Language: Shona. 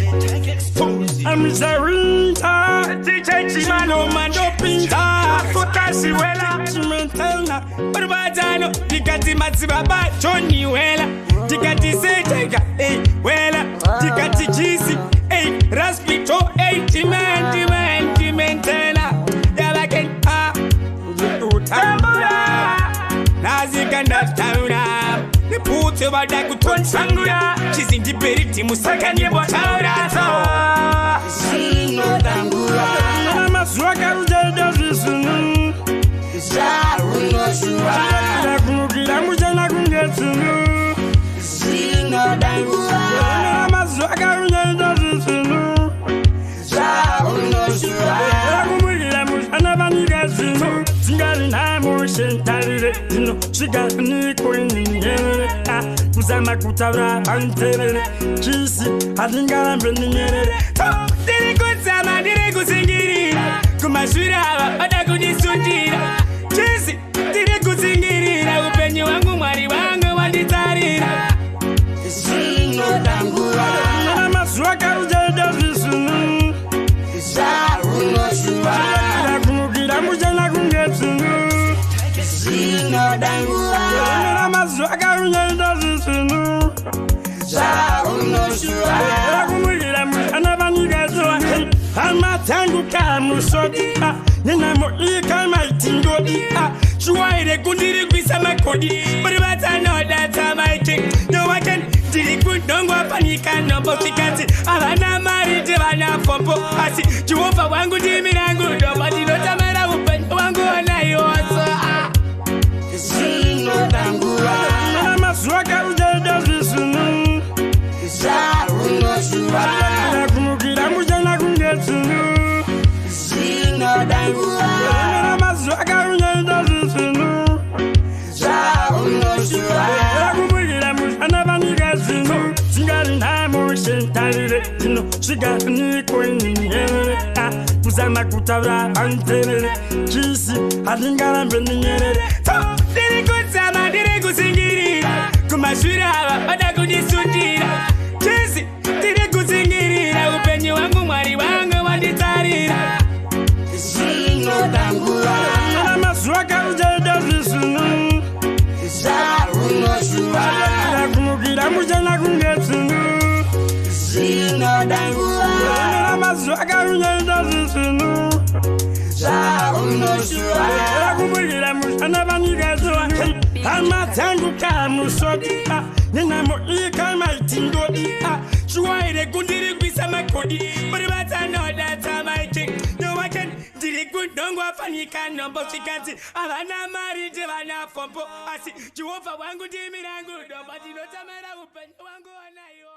I'm Zarita, DJ Chimano, Mando Pinta, Fokasi Wela, Chimentana, Barbatano, Tikati Matsibaba, Johnny Wela, Tikati Setega, Wela, Tikati Chisi, Raspito, Timentana, Yalaken, Tambura, Nazikanda Tauna. Put your body to Sangura. She's in the Beriti Musaka near Botaura. See no Tangura. I'm a swagger that is no. See no Tangura. I'm a swagger that is no. She got me queen in here. Kuzama kutara antere. Kisi hadinga mbeni. Dire kuzama dire kuzingiri. Kumashura bada kunisundira. Kisi dire kuzingiri. Upenyo wangu mwari wangu wanditarira. Sino tangura. Mama swaka ujeda visunu. Saruno shura. Kumukira mujana kungetunu. Sino tangura. Mama swaka ujeda visunu. Saruno shura. Kumukira mujana banigazwa. Ama tangu kamu sodika. Nina moika maitingo dia. Shuaire kundiri kwisa makodi. But I know that's my king. No I can diri kundongo panika no bosikati. Alana mari jivana fompo. Asi juofa wangu jimirangu. Nobody no tamara upendo wangu anayosa. Sino tangura. Mama swaka ujeda visunu. Saruno shura. Kumukira mujana kungetunu. Sino tangura. Mama swaka ujeda visunu. Saruno shura. Kumukira mujana banigazinu. Singari na motion tarire. She got me queen in here. Kuzama kutara antere. Kisi hadinga mbeni. Dire kuzama dire kuzingiri. Kumashura bada kunisundira. Kisi dire kuzingiri. Upenyo wangu mwari wangu wanditarira. Sino tangura. Mama swaka ujeda visunu. Saruno shura. Kumukira mujana kungetunu. Sino tangura. Mama swaka ujeda visunu. Saruno shura. Kumukira mujana banigazwa. Ama tangu kamu sodika. Nina moika maitingo dia. Shuaire kundiri kwisa makodi. But I know that's my king. No I can diri kundongo afanika no bosikati. Alana mari jivana fompo. Asi juofa wangu jimirangu. Nobody no tamara upendo wangu anayo.